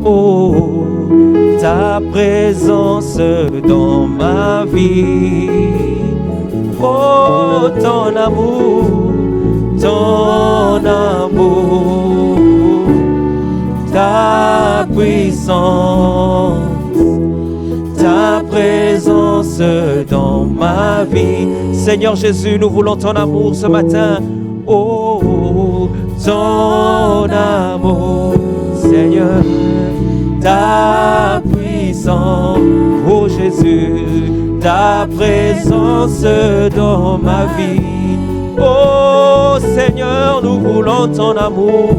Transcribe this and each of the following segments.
Oh, ta présence dans ma vie. Oh, ton amour, ta puissance, ta présence dans ma vie. Seigneur Jésus, nous voulons ton amour ce matin. Oh, ton amour, Seigneur, ta puissance, oh Jésus, ta présence dans ma vie. Oh Seigneur, nous voulons ton amour,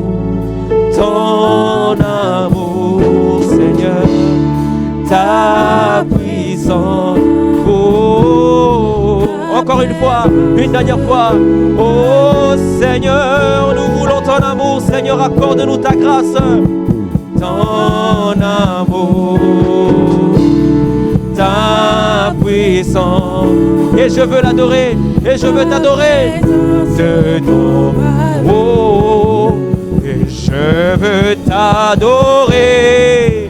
Seigneur, ta puissance. Oh, encore une fois, une dernière fois. Oh Seigneur, nous voulons ton amour. Seigneur, accorde-nous ta grâce. Ton amour, ta puissance. Et je veux l'adorer, et je veux t'adorer. De ton amour, et je veux t'adorer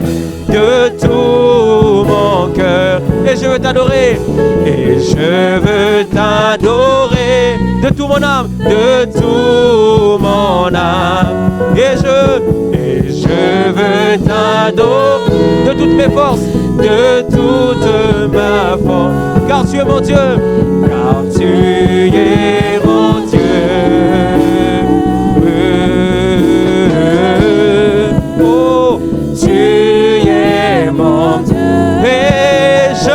de tout mon cœur. Et je veux t'adorer, et je veux t'adorer de tout mon âme, de tout mon âme. Et je veux t'adorer de toutes mes forces, de toute ma force. Car tu es mon Dieu, car tu es mon Dieu. Oh, tu es mon Dieu. Et je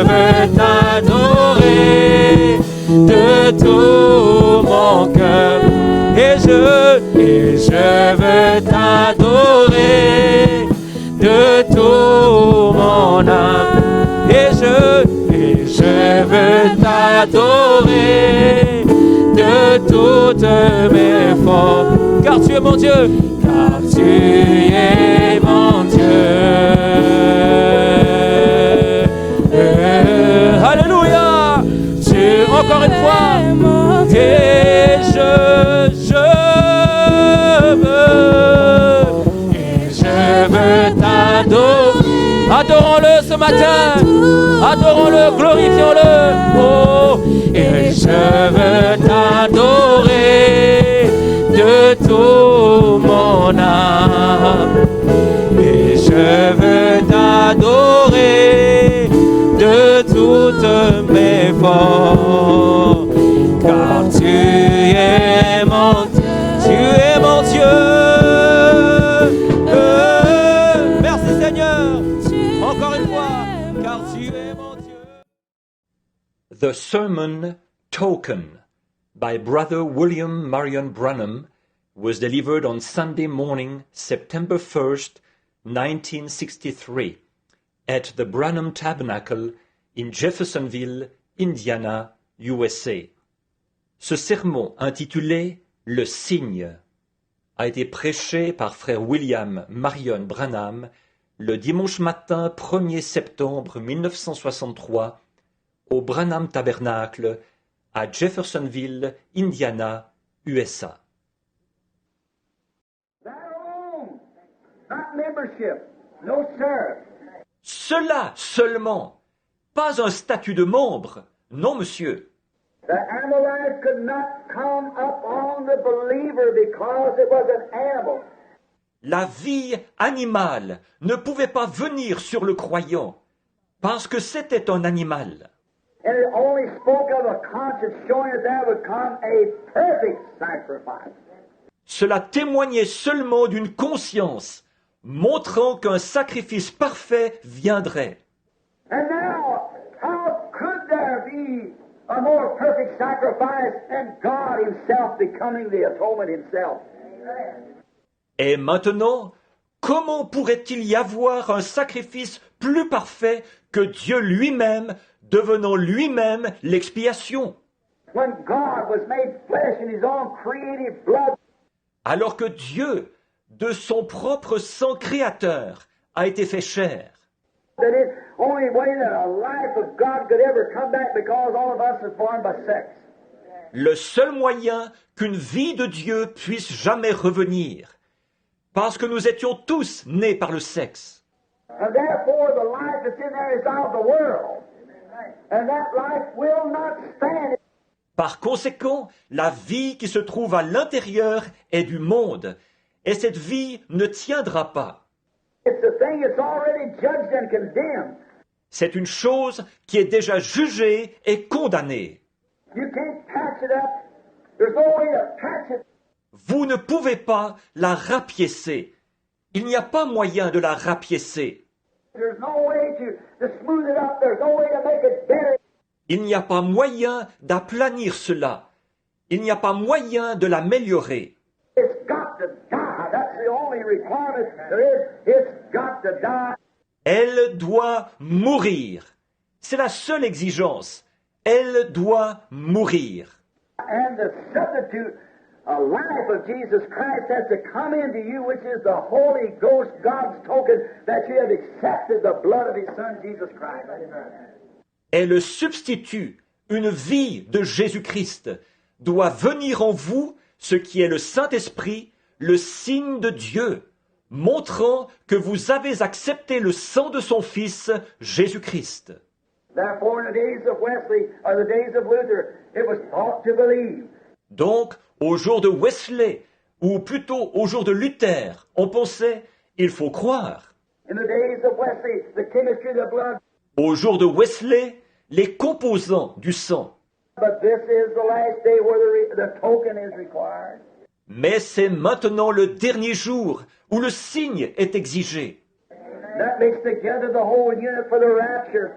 veux t'adorer de tout mon cœur. Et je veux t'adorer de tout mon âme. Et je veux t'adorer de toutes mes forces. Car tu es mon Dieu, car tu es mon Dieu. Alléluia. Encore une fois. Et je veux t'adorer. Adorons-le ce matin. Adorons-le, glorifions-le. Oh, et je veux t'adorer de tout mon âme. Et je veux t'adorer de toutes mes forces. Car tu es mon Dieu. Tu es mon Dieu. Merci Seigneur. Encore une fois, car tu es mon Dieu. The Sermon Token by Brother William Marion Branham was delivered on Sunday morning, September 1st, 1963, at the Branham Tabernacle in Jeffersonville, Indiana, USA. Ce sermon intitulé « Le signe » a été prêché par frère William Marion Branham le dimanche matin 1er septembre 1963 au Branham Tabernacle à Jeffersonville, Indiana, USA. Cela seulement, pas un statut de membre, non monsieur. The Amalekites could not come upon the believer because it was an animal. La vie animale ne pouvait pas venir sur le croyant parce que c'était un animal. And it only spoke of a conscience showing that there would come a perfect sacrifice. Cela témoignait seulement d'une conscience montrant qu'un sacrifice parfait viendrait. And now, how could there be a more perfect sacrifice than God Himself becoming the atonement Himself? Et maintenant, comment pourrait-il y avoir un sacrifice plus parfait que Dieu lui-même devenant lui-même l'expiation? When God was made flesh in His own creative blood, alors que Dieu, de son propre sang créateur, a été fait chair. that is only way that a life of God could ever come back because all of us are born by sex. le seul moyen qu'une vie de Dieu puisse jamais revenir, parce que nous étions tous nés par le sexe. And therefore the life that's in there is of the world. And that life will not stand. Par conséquent, la vie qui se trouve à l'intérieur est du monde, et cette vie ne tiendra pas. It's a thing that's already judged and condemned. C'est une chose qui est déjà jugée et condamnée. You can't patch it up. There's no way to patch it. Vous ne pouvez pas la rapiécer. Il n'y a pas moyen de la rapiécer. There's no way to smooth it up. There's no way to make it better. Il n'y a pas moyen d'aplanir cela. Il n'y a pas moyen de l'améliorer. It's got to die. That's the only requirement there is. It's got to die. Elle doit mourir. C'est la seule exigence. Elle doit mourir. And the substitute, a life of Jesus Christ has to come into you, which is the Holy Ghost, God's token that you have accepted the blood of His Son, Jesus Christ. Et le substitut, une vie de Jésus-Christ, doit venir en vous, ce qui est le Saint-Esprit, le signe de Dieu, montrant que vous avez accepté le sang de son Fils, Jésus-Christ. Therefore, in the days of Wesley, or the days of Luther, it was taught to believe. Donc, au jour de Wesley, ou plutôt au jour de Luther, on pensait, il faut croire. In the days of Wesley, the chemistry of the blood. Au jour de Wesley, les composants du sang. But this is the last day where the token is required. Mais c'est maintenant le dernier jour où le signe est exigé. That makes together the whole unit for the rapture.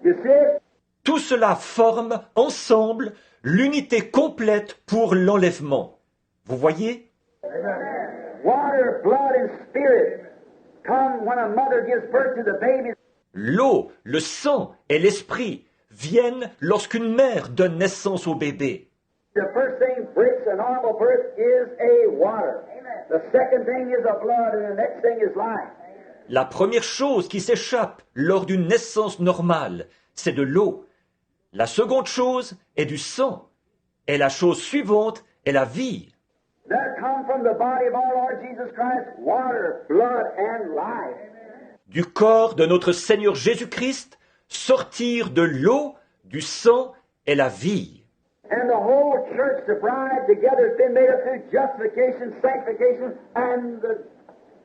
You see it? Tout cela forme ensemble l'unité complète pour l'enlèvement. Vous voyez? Water, blood, and spirit come when a mother gives birth to the baby. L'eau, le sang et l'esprit viennent lorsqu'une mère donne naissance au bébé. The first thing breaks a normal birth is a water. The second thing is a blood, and the next thing is life. La première chose qui s'échappe lors d'une naissance normale, c'est de l'eau. La seconde chose est du sang. Et la chose suivante est la vie. There come from the body of our Lord Jesus Christ water, blood, and life. Du corps de notre Seigneur Jésus-Christ, sortir de l'eau, du sang et la vie. And the whole church, the bride together, has been made up through justification, sanctification, and the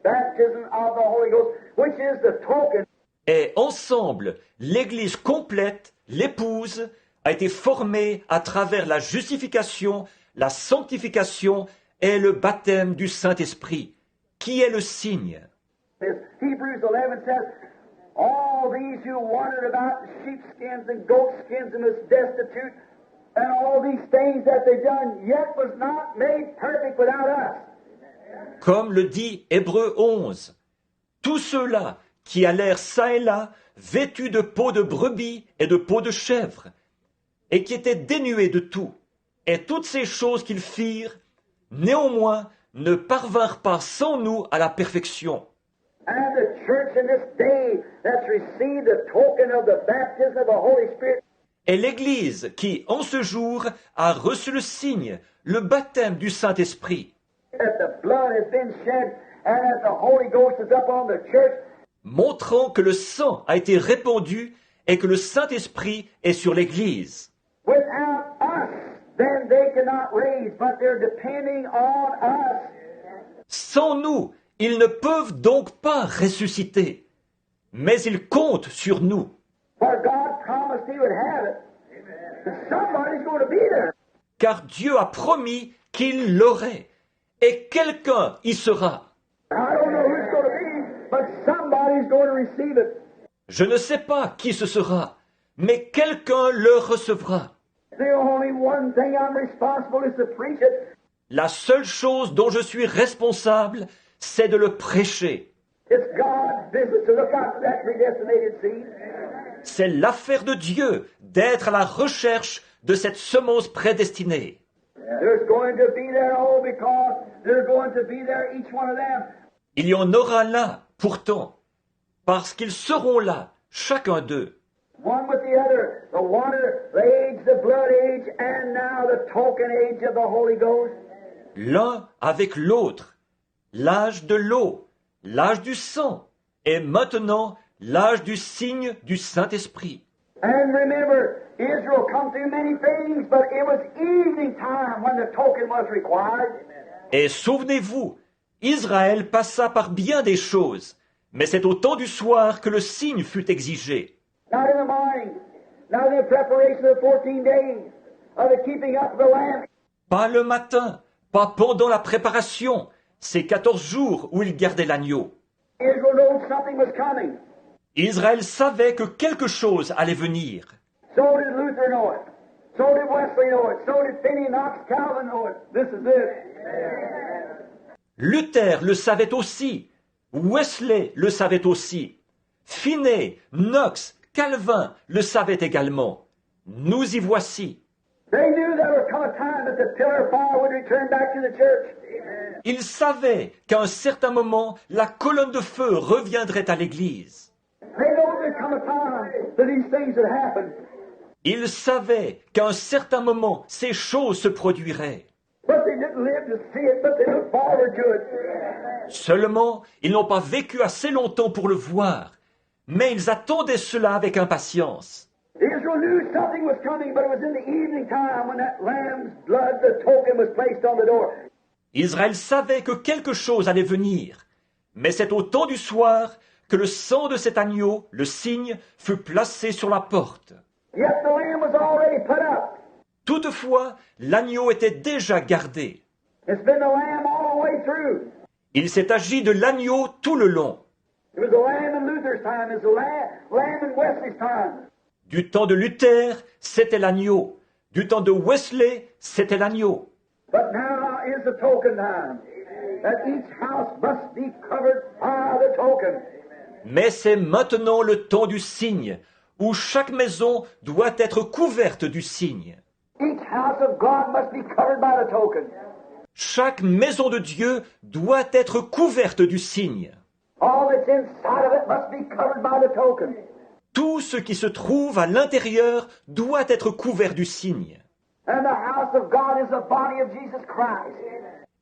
baptism of the Holy Ghost, which is the token. Et ensemble, l'Église complète, l'épouse, a été formée à travers la justification, la sanctification et le baptême du Saint-Esprit, qui est le signe. As Hebrews 11 says, all these who wandered about in sheepskins and goatskins and was destitute, and all these things that they done, yet was not made perfect without us. Comme le dit Hébreux 11, tous ceux-là qui allèrent çà et là, vêtus de peau de brebis et de peau de chèvre, et qui étaient dénués de tout, et toutes ces choses qu'ils firent, néanmoins ne parvinrent pas sans nous à la perfection. And the church in this day that's received the token of the baptism of the Holy Spirit, Et l'Église qui, en ce jour, a reçu le signe, le baptême du Saint-Esprit, that the blood has been shed and that the Holy Ghost is up on the church, montrant que le sang a été répandu et que le Saint-Esprit est sur l'Église. without us, then they cannot raise, but they're depending on us. Sans nous, ils ne peuvent donc pas ressusciter, mais ils comptent sur nous. For God promised He would have it. And somebody's going to be there. Car Dieu a promis qu'il l'aurait, et quelqu'un y sera. I don't know who it's going to be, but somebody's going to receive it. Je ne sais pas qui ce sera, mais quelqu'un le recevra. The only one thing I'm responsible is to preach it. La seule chose dont je suis responsable, c'est de le prêcher. It's God's business to look out for that predestinated seed. C'est l'affaire de Dieu d'être à la recherche de cette semence prédestinée. There's going to be there, oh, because they're going to be there, each one of them. Il y en aura là, pourtant, parce qu'ils seront là, chacun d'eux. one with the other, the water, the age, the blood age, and now the token age of the Holy Ghost. L'un avec l'autre, l'âge de l'eau, l'âge du sang, et maintenant l'âge du signe du Saint-Esprit. And remember, Israel come through many things, but it was evening time when the token was required. Et souvenez-vous, Israël passa par bien des choses, mais c'est au temps du soir que le signe fut exigé. Not in the morning, not in the preparation of the 14 days, of the keeping up of the lamb. Pas le matin, pas pendant la préparation, ces 14 jours où il gardait l'agneau. Israel knew something was coming. Israël savait que quelque chose allait venir. So did Luther know it. So did Wesley know it. So did Finney, Knox, Calvin know it. This is it. Luther le savait aussi. Wesley le savait aussi. Finney, Knox, Calvin le savaient également. Nous y voici. They knew there would come a time that the pillar of fire would return back to the church. Ils savaient qu'à un certain moment, la colonne de feu reviendrait à l'Église. They know there'd come a time that these things would happen. Ils savaient qu'à un certain moment, ces choses se produiraient. But they didn't live to see it, but they looked forward to it. Seulement, ils n'ont pas vécu assez longtemps pour le voir, mais ils attendaient cela avec impatience. Israel knew something was coming, but it was in the evening time when that lamb's blood, the token, was placed on the door. Israël savait que quelque chose allait venir, mais c'est au temps du soir que le sang de cet agneau, le signe, fut placé sur la porte. Yet the lamb was already put up. Toutefois, l'agneau était déjà gardé. It's been the lamb all the way through. Il s'est agi de l'agneau tout le long. It was the lamb in Luther's time. It's the lamb in Wesley's time. Du temps de Luther, c'était l'agneau. Du temps de Wesley, c'était l'agneau. But now is the token time. That each house must be covered by the token. Mais c'est maintenant le temps du signe, où chaque maison doit être couverte du signe. Each house of God must be covered by the token. Chaque maison de Dieu doit être couverte du signe. All that's inside of it must be covered by the token. Tout ce qui se trouve à l'intérieur doit être couvert du signe. And the house of God is the body of Jesus Christ.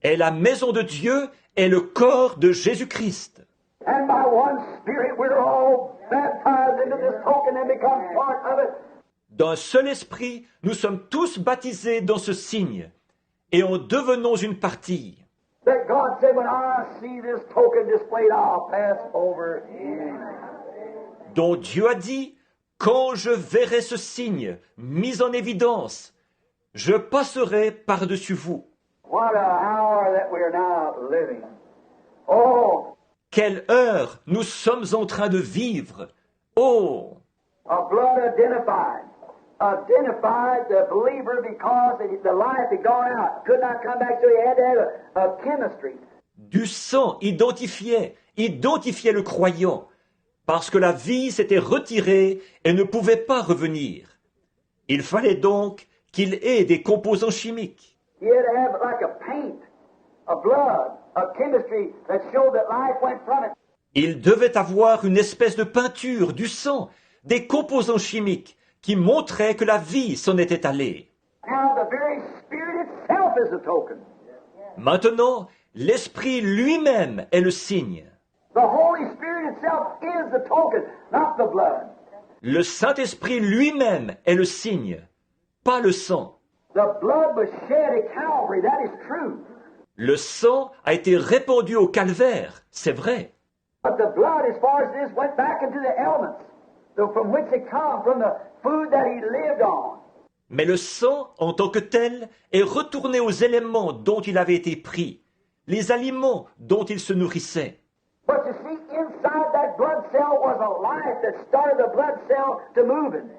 Et la maison de Dieu est le corps de Jésus-Christ. And by one Spirit we're all baptized into this token and become part of it. D'un seul esprit, nous sommes tous baptisés dans ce signe, et en devenons une partie. That God said, when I see this token displayed, I'll pass over him. Dont Dieu a dit, quand je verrai ce signe mis en évidence, je passerai par-dessus vous. What a hour that we are now living. Oh, Quelle heure nous sommes en train de vivre. Oh, a blood identified. Identified the believer because the life had gone out. Could not come back, so he had to have a chemistry. du sang identifiait le croyant, parce que la vie s'était retirée et ne pouvait pas revenir. Il fallait donc qu'il ait des composants chimiques. He had to have like a paint, a blood, a chemistry that showed that life went from it. Il devait avoir une espèce de peinture, du sang, des composants chimiques qui montraient que la vie s'en était allée. Now the very Spirit itself is a token. Maintenant, l'Esprit lui-même est le signe. The Holy Spirit itself is the token, not the blood. Le Saint-Esprit lui-même est le signe, pas le sang. The blood was shed at Calvary, that is true. Le sang a été répandu au calvaire, c'est vrai. But the blood, as far as this, went back into the elements from which it come, from the food that he lived on. Mais le sang, en tant que tel, est retourné aux éléments dont il avait été pris, les aliments dont il se nourrissait. But you see, inside that blood cell was a life that started the blood cell to moving.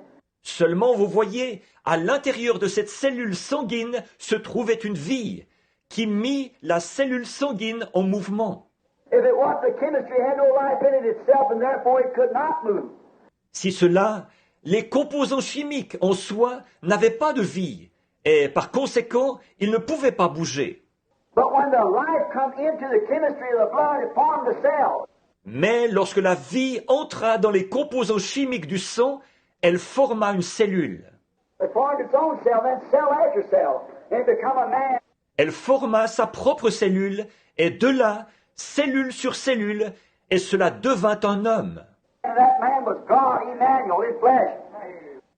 Seulement, vous voyez, à l'intérieur de cette cellule sanguine se trouvait une vie qui mit la cellule sanguine en mouvement. If it was, the chemistry had no life in it itself, and therefore it could not move. Si cela, les composants chimiques en soi n'avaient pas de vie, et par conséquent, ils ne pouvaient pas bouger. But when the life come into the chemistry of the blood, it formed a cell. Mais lorsque la vie entra dans les composants chimiques du sang, elle forma une cellule. It formed its own cell, then cell after cell, and it become a man. Elle forma sa propre cellule, et de là, cellule sur cellule, et cela devint un homme. And that man was God, Emmanuel, in flesh.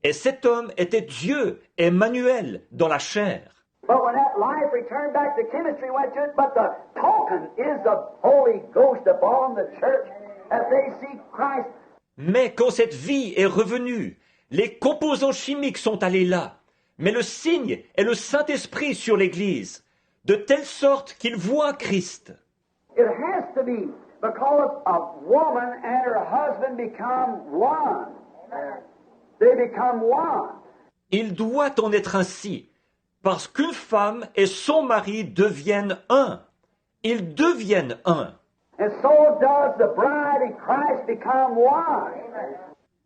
Et cet homme était Dieu, Emmanuel, dans la chair. But when that life returned back, the chemistry went to it, but the token is the Holy Ghost upon the church as they see Christ. Mais quand cette vie est revenue, les composants chimiques sont allés là. Mais le signe est le Saint-Esprit sur l'Église, de telle sorte qu'il voit Christ. It has to be because a woman and her husband become one. They become one. Il doit en être ainsi, parce qu'une femme et son mari deviennent un. Ils deviennent un. And so does the bride and Christ become one.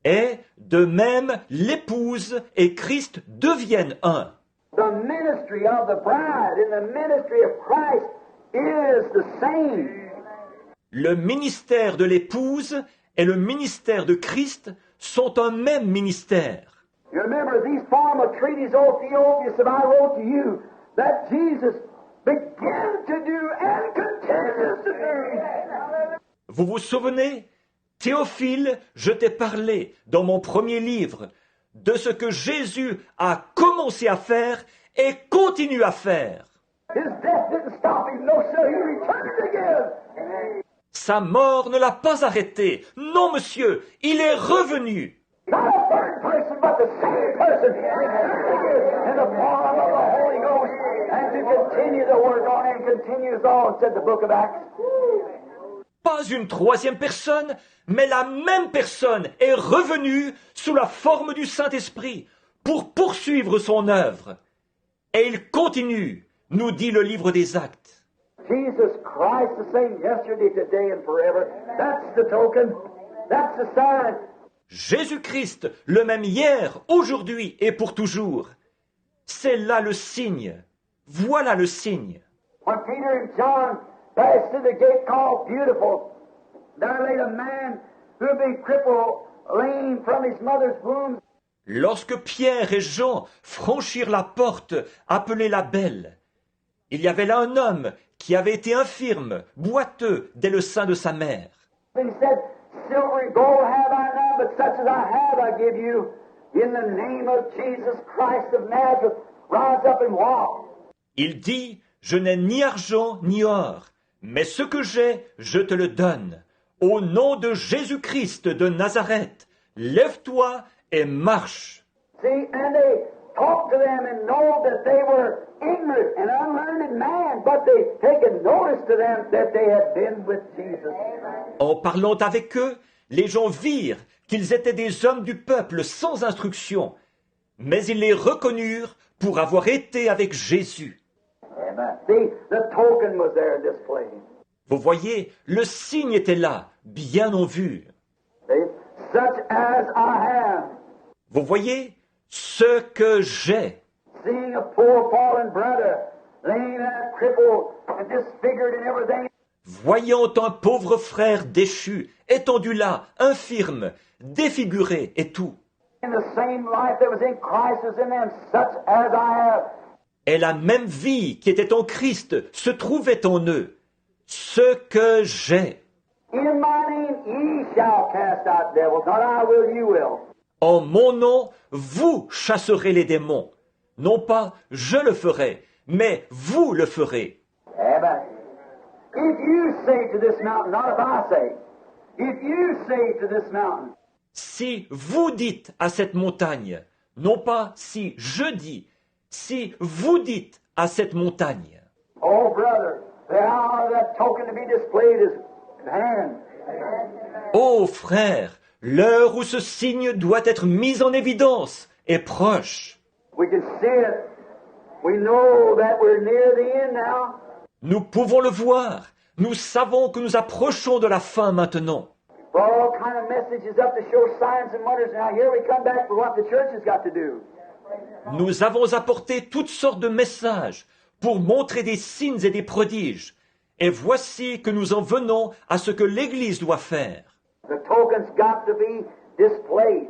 Et, de même, l'épouse et Christ deviennent un. The ministry of the bride and the ministry of Christ is the same. Le ministère de l'épouse et le ministère de Christ sont un même ministère. You remember these formal treaties, O Theophilus, that I wrote to you, that Jesus began to do and continues to do. Vous vous souvenez, Théophile, je t'ai parlé dans mon premier livre de ce que Jésus a commencé à faire et continue à faire. His death didn't stop him, no, sir. He returned again. Sa mort ne l'a pas arrêté. Non, monsieur, il est revenu. Not a third person, but the same person. Returned again in the form of the Holy Ghost. And to continue the work on and continues on, said the book of Acts. Pas une troisième personne, mais la même personne est revenue sous la forme du Saint-Esprit pour poursuivre son œuvre. Et il continue, nous dit le livre des Actes. Jesus Christ, the same yesterday, today, and forever. That's the token. That's the sign. Jésus-Christ, le même hier, aujourd'hui et pour toujours. C'est là le signe. Voilà le signe. When Peter and John passed through the gate called Beautiful, there lay a man who had been crippled, lame from his mother's womb. Lorsque Pierre et Jean franchirent la porte appelée la Belle, il y avait là un homme qui avait été infirme, boiteux dès le sein de sa mère. And he said, Silver and gold have I none, but such as I have I give you. In the name of Jesus Christ of Nazareth, rise up and walk. Il dit, je n'ai ni argent ni or, mais ce que j'ai, je te le donne. Au nom de Jésus-Christ de Nazareth, lève-toi et marche. See, and they talked to them and know that they were ignorant and unlearned man, but they taken notice to them that they had been with Jesus. En parlant avec eux, les gens virent qu'ils étaient des hommes du peuple sans instruction, mais ils les reconnurent pour avoir été avec Jésus. Amen. See, the token was there displayed. Vous voyez, le signe était là, bien en vue. See, such as I have. Vous voyez, ce que j'ai. Seeing a poor fallen brother, laying and crippled and disfigured and everything. Voyant un pauvre frère déchu, étendu là, infirme, défiguré et tout. In the same life that was in Christ was in them, such as I have. Et la même vie qui était en Christ se trouvait en eux. Ce que j'ai. In my name ye shall cast out devils, not I will, you will. En mon nom, vous chasserez les démons. Non pas je le ferai, mais vous le ferez. Amen. If you say to this mountain, not if I say, if you say to this mountain, Si vous dites à cette montagne, non pas si je dis, si vous dites à cette montagne, oh brother, the hour of that token to be displayed is at hand. ô frère, l'heure où ce signe doit être mis en évidence est proche. We can see it. We know that we're near the end now. Nous pouvons le voir. Nous savons que nous approchons de la fin maintenant. Brought all kind of messages up to show signs and wonders. Now here we come back for what the church has got to do. Nous avons apporté toutes sortes de messages pour montrer des signes et des prodiges. Et voici que nous en venons à ce que l'Église doit faire. The token's got to be displayed.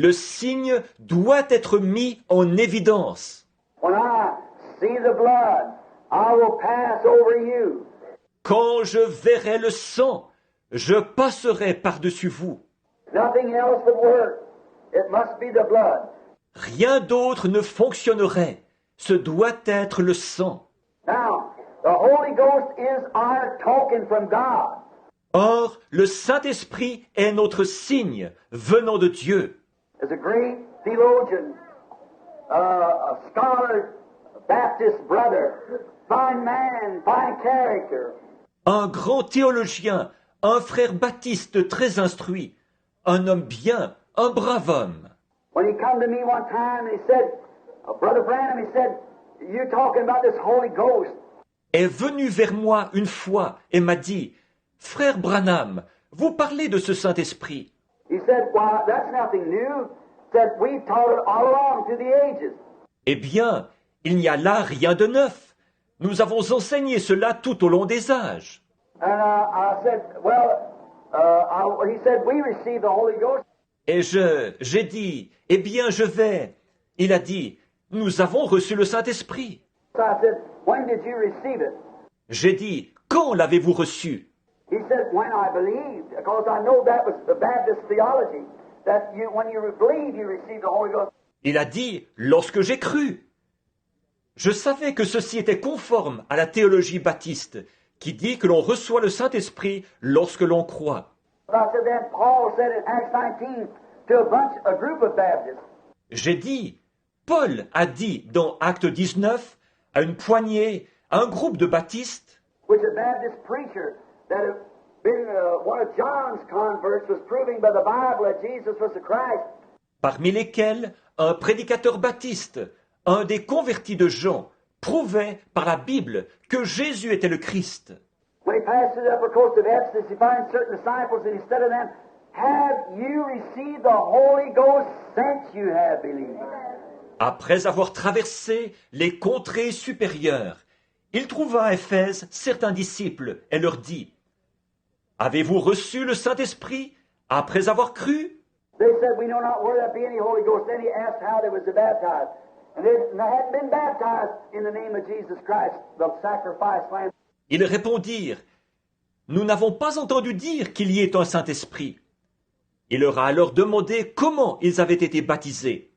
Le signe doit être mis en évidence. When I see the blood, I will pass over you. Quand je verrai le sang, je passerai par-dessus vous. Nothing else would work. It must be the blood. Rien d'autre ne fonctionnerait. Ce doit être le sang. Now, the Holy Ghost is our token from God. Or, le Saint-Esprit est notre signe venant de Dieu. As a great theologian, a scholar, a Baptist brother, fine man, fine character. Un grand théologien, un frère baptiste très instruit, un homme bien, un brave homme. When he come to me one time and he said, Brother Branham, he said, you're talking about this Holy Ghost. Est venu vers moi une fois et m'a dit, « Frère Branham, vous parlez de ce Saint-Esprit. » He said, well, that's nothing new. He said, we've taught it all along through the ages. Eh bien, il n'y a là rien de neuf. Nous avons enseigné cela tout au long des âges. And I said, well, he said, we received the Holy Ghost. Et j'ai dit, « Eh bien, je vais. » Il a dit, « Nous avons reçu le Saint-Esprit. » So I said, when did you receive it? J'ai dit, « Quand l'avez-vous reçu ?» He said, when I believed, because I know that was the Baptist theology, that when you believe, you receive the Holy Ghost. Il a dit, « Lorsque j'ai cru. » Je savais que ceci était conforme à la théologie baptiste, qui dit que l'on reçoit le Saint-Esprit lorsque l'on croit. But I said, then Paul said in Acts 19 to a group of Baptists. J'ai dit, Paul a dit dans Acte 19 à une poignée, à un groupe de baptistes, Which a Baptist preacher that had been one of John's converts was proving by the Bible that Jesus was the Christ. parmi lesquels un prédicateur baptiste, un des convertis de Jean, prouvait par la Bible que Jésus était le Christ. When he passed through the upper coast of Ephesus, he finds certain disciples, and he said to them, have you received the Holy Ghost since you have believed? Après avoir traversé les contrées supérieures, il trouva à Éphèse certains disciples et leur dit, « Avez-vous reçu le Saint-Esprit après avoir cru ?» They said, we know not where there be any Holy Ghost. Then he asked how they was baptized. And they hadn't been baptized in the name of Jesus Christ, the sacrifice lamb. Ils répondirent, « Nous n'avons pas entendu dire qu'il y ait un Saint-Esprit. » Il leur a alors demandé comment ils avaient été baptisés.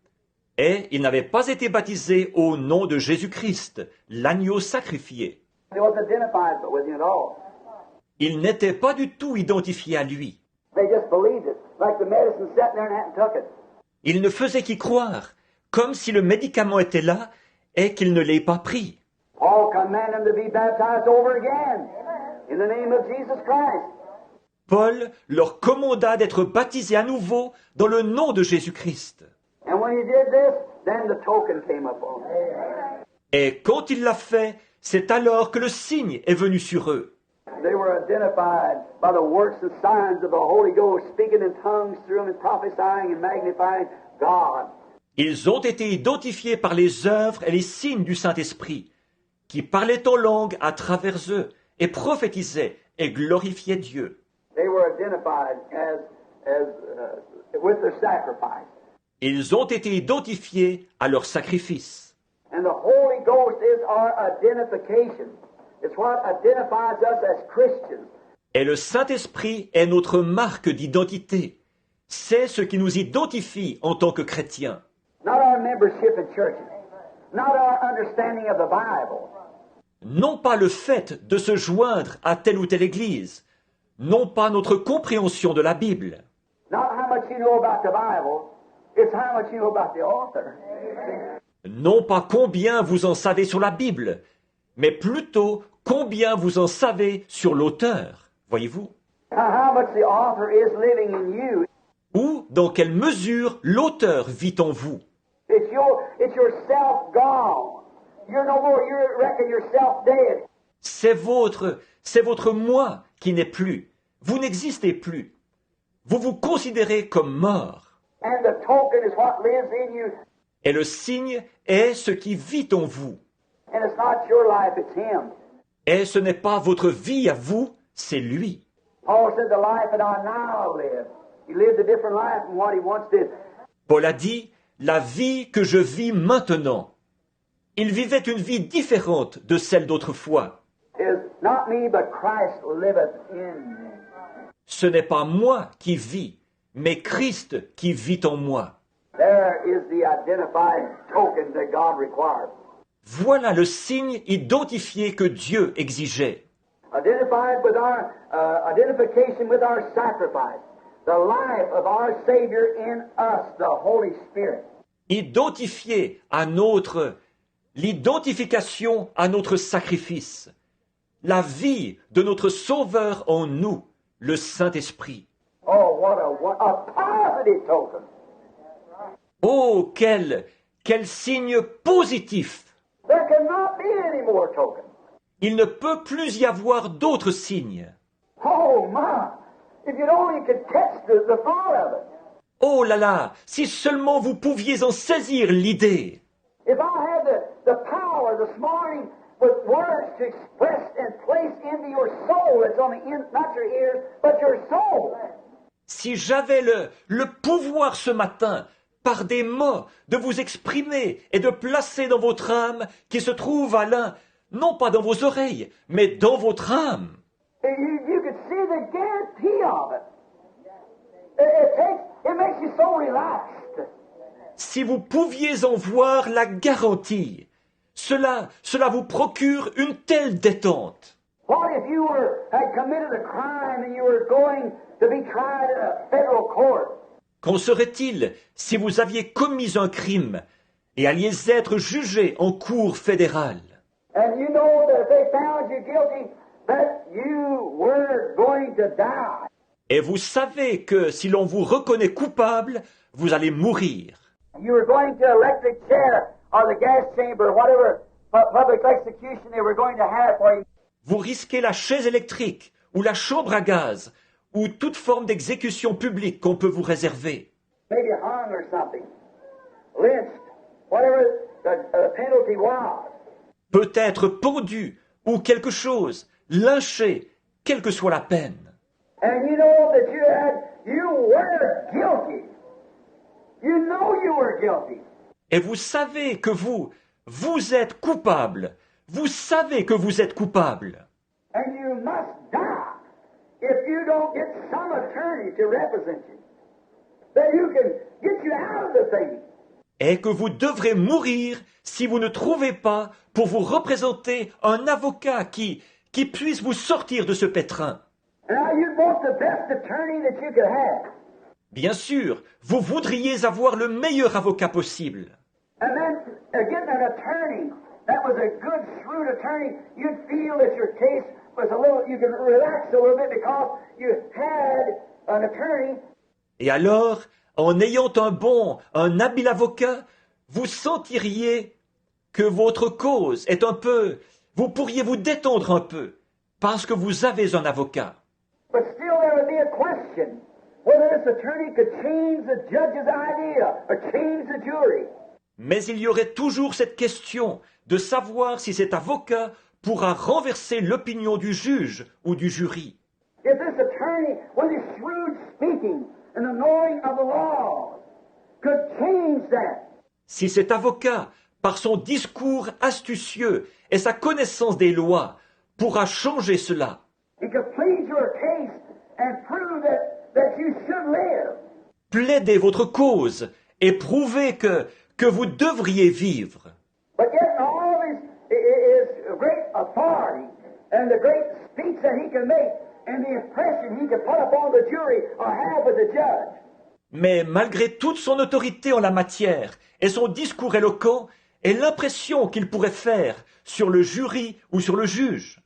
Et ils n'avaient pas été baptisés au nom de Jésus-Christ, l'agneau sacrifié. They wasn't identified with him at all. Ils n'étaient pas du tout identifiés à lui. They just believed it, like the medicine sat there and hadn't took it. Ils ne faisaient qu'y croire, comme si le médicament était là et qu'ils ne l'aient pas pris. Paul commanded them to be baptized over again in the name of Jesus Christ. Paul leur commanda d'être baptisés à nouveau dans le nom de Jésus-Christ. And when he did this, then the token came upon them. Et quand il l'a fait, c'est alors que le signe est venu sur eux. They were identified by the works and signs of the Holy Ghost, speaking in tongues through them and prophesying and magnifying God. Ils ont été identifiés par les œuvres et les signes du Saint-Esprit, qui parlaient en langue à travers eux et prophétisaient et glorifiaient Dieu. They were identified with their sacrifice. Ils ont été identifiés à leur sacrifice. And the Holy Ghost is our identification. It's what identifies us as Christians. Et le Saint-Esprit est notre marque d'identité. C'est ce qui nous identifie en tant que chrétiens. Not our membership in churches. Not our understanding of the Bible. Non pas le fait de se joindre à telle ou telle église. Non pas notre compréhension de la Bible. Not how much you know about the Bible. It's how much you know about the author. Non pas combien vous en savez sur la Bible, mais plutôt combien vous en savez sur l'auteur, voyez-vous? How much the author is living in you. Ou dans quelle mesure l'auteur vit en vous. It's yourself gone. You're no more, you reckon yourself dead. C'est votre moi qui n'est plus. Vous n'existez plus. Vous vous considérez comme mort. And the token is what lives in you. Et le signe est ce qui vit en vous. And it's not your life, it's him. Et ce n'est pas votre vie à vous, c'est lui. Paul said, the life that I now live. He lived a different life from what he once did. Paul a dit, la vie que je vis maintenant. Il vivait une vie différente de celle d'autrefois. Is not me, but Christ liveth in me. Ce n'est pas moi qui vis, mais Christ qui vit en moi. There is the identified token that God required. Voilà le signe identifié que Dieu exigeait. Identified with our identification with our sacrifice, the life of our Savior in us, the Holy Spirit. Identifié à l'identification à notre sacrifice, la vie de notre Sauveur en nous, le Saint-Esprit. Oh, what a positive token. Oh, quel signe positif! There cannot be any more token. Il ne peut plus y avoir d'autres signes. Oh, my. If you'd only could catch the thought of it. Oh là là, si seulement vous pouviez en saisir l'idée. If I had the power this morning with words to express and place into your soul that's on the in, not your ears, but your soul. Si j'avais le pouvoir ce matin, par des mots, de vous exprimer et de placer dans votre âme qui se trouve à l'un, non pas dans vos oreilles, mais dans votre âme. You could see the guarantee of it. It makes you so relaxed. Si vous pouviez en voir la garantie, cela vous procure une telle détente. What if you had committed a crime and you were going to be tried in a federal court? Qu'en serait-il si vous aviez commis un crime et alliez être jugé en cour fédérale? And you know that if they found you guilty, that you were going to die. Et vous savez que si l'on vous reconnaît coupable, vous allez mourir. You were going to electric chair or the gas chamber or whatever public execution they were going to have for you. Vous risquez la chaise électrique ou la chambre à gaz ou toute forme d'exécution publique qu'on peut vous réserver. Maybe hung or something. Lynched. Whatever the penalty was. Peut-être pendu ou quelque chose, lynché, quelle que soit la peine. And you know that you were guilty. You know you were guilty. Et vous savez que vous êtes coupable. Vous savez que vous êtes coupable. And you must die if you don't get some attorney to represent you. That you can get you out of the thing. Et que vous devrez mourir si vous ne trouvez pas pour vous représenter un avocat qui puisse vous sortir de ce pétrin. Now you'd want the best attorney that you could have. Bien sûr, vous voudriez avoir le meilleur avocat possible. And then getting an attorney that was a good, shrewd attorney, you'd feel that your case was you could relax a little bit because you had an attorney. Et alors, en ayant un habile avocat, vous sentiriez que votre cause est vous pourriez vous détendre un peu, parce que vous avez un avocat. But still there would be a question whether this attorney could change the judge's idea or change the jury. Mais il y aurait toujours cette question de savoir si cet avocat pourra renverser l'opinion du juge ou du jury. If this attorney, with his shrewd speaking and the knowing of the law, could change that. Si cet avocat, par son discours astucieux et sa connaissance des lois, pourra changer cela. He could plead your case and prove that you should live. Plaidez votre cause et prouvez que vous devriez vivre. But yet all his great authority and the great speech that he can make and the impression he can put upon the jury or have with the judge. Mais malgré toute son autorité en la matière et son discours éloquent et l'impression qu'il pourrait faire sur le jury ou sur le juge,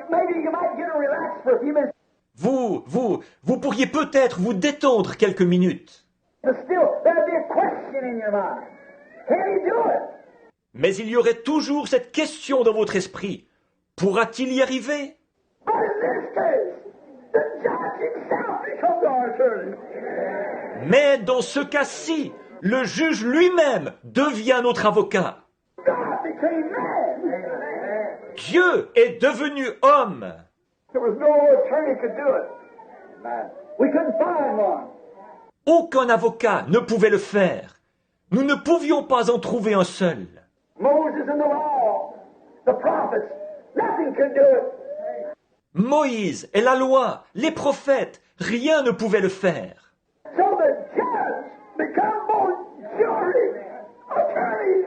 Maybe you might get relaxed for a few minutes. vous pourriez peut-être vous détendre quelques minutes. But still, there'd be a question in your mind. Can he do it? Mais il y aurait toujours cette question dans votre esprit. Pourra-t-il y arriver? But in this case, the judge himself becomes our attorney. Mais dans ce cas-ci, le juge lui-même devient notre avocat. God became man. Dieu est devenu homme. There was no attorney could do it. We couldn't find one. Aucun avocat ne pouvait le faire. Nous ne pouvions pas en trouver un seul. Moses and the law, the prophets, nothing could do it. Moïse et la loi, les prophètes, rien ne pouvait le faire. So the judge become both jury, attorney,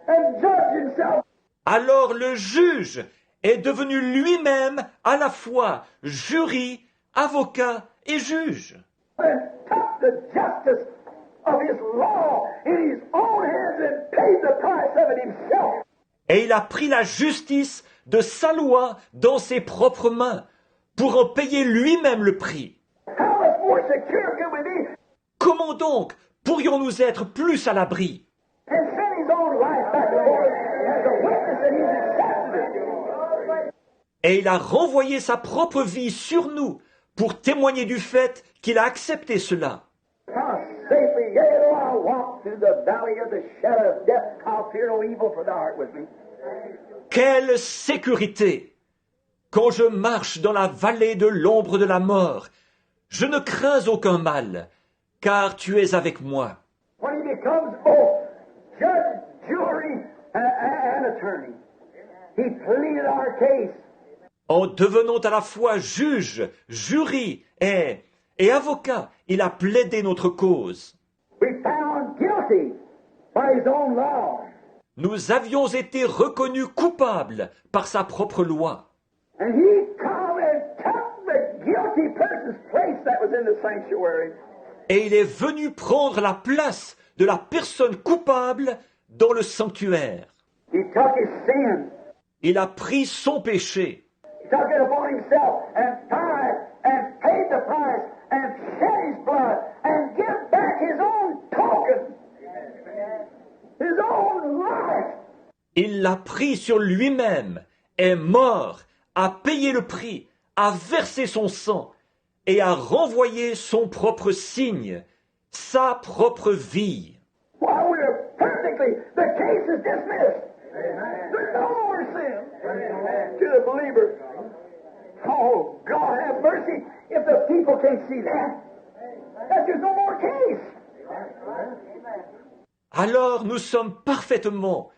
and judge himself. Alors le juge est devenu lui-même à la fois jury, avocat et juge. And took the justice of his law in his own hands and paid the price of it himself. Et il a pris la justice de sa loi dans ses propres mains pour en payer lui-même le prix. How much more secure could we be? Comment donc pourrions-nous être plus à l'abri? And send his own life back to Lord as a witness that he's accepted it. Et il a renvoyé sa propre vie sur nous pour témoigner du fait qu'il a accepté cela. How safely, yea, though I walk through the valley of the shadow of death, I'll fear no evil, for thou art with me. Quelle sécurité! Quand je marche dans la vallée de l'ombre de la mort, je ne crains aucun mal, car tu es avec moi. When he becomes both judge, jury, and attorney, he pleaded our case. En devenant à la fois juge, jury et avocat, il a plaidé notre cause. We found guilty by his own law. Nous avions été reconnus coupables par sa propre loi. And he come and took the guilty person's place that was in the sanctuary. Et il est venu prendre la place de la personne coupable dans le sanctuaire. He took his sin. Il a pris son péché. He took it upon himself and died and paid the price and shed his blood and give back his own token, his own life. Il l'a pris sur lui-même, est mort, a payé le prix, a versé son sang et a renvoyé son propre signe, sa propre vie. While we're perfectly, the case is dismissed. There's no more sin to the believer. Oh, God have mercy if the people can see that there's no more case. Alors nous sommes parfaitement.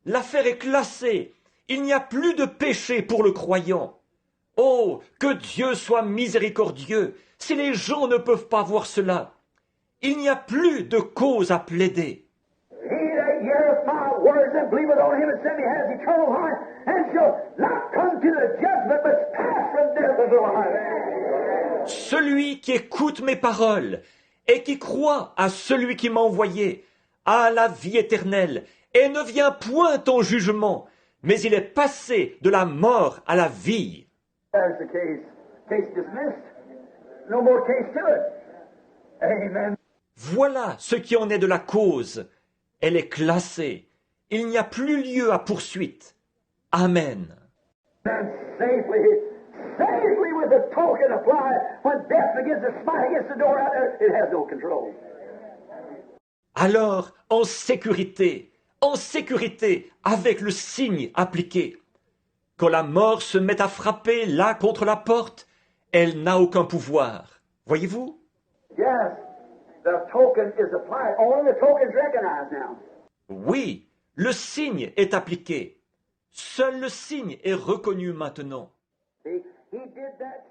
L'affaire est classée. Il n'y a plus de péché pour le croyant. Oh, que Dieu soit miséricordieux si les gens ne peuvent pas voir cela. Il n'y a plus de cause à plaider. He that heareth my words and believeth on him that sent me has eternal life, and shall not come to the judgment, but pass from death unto life. Celui qui écoute mes paroles et qui croit à celui qui m'a envoyé a la vie éternelle et ne vient point en jugement, mais il est passé de la mort à la vie. There's the case. Case dismissed. No more case to it. Amen. Voilà ce qui en est de la cause. Elle est classée. Il n'y a plus lieu à poursuite. Amen. And safely with the token applied, when death begins to smite against the door out there, it has no control. Alors, en sécurité, avec le signe appliqué. Quand la mort se met à frapper là contre la porte, elle n'a aucun pouvoir. Voyez-vous? Yes, the token is applied. Only the token is recognized now. Oui, le signe est appliqué. Seul le signe est reconnu maintenant. See, he did that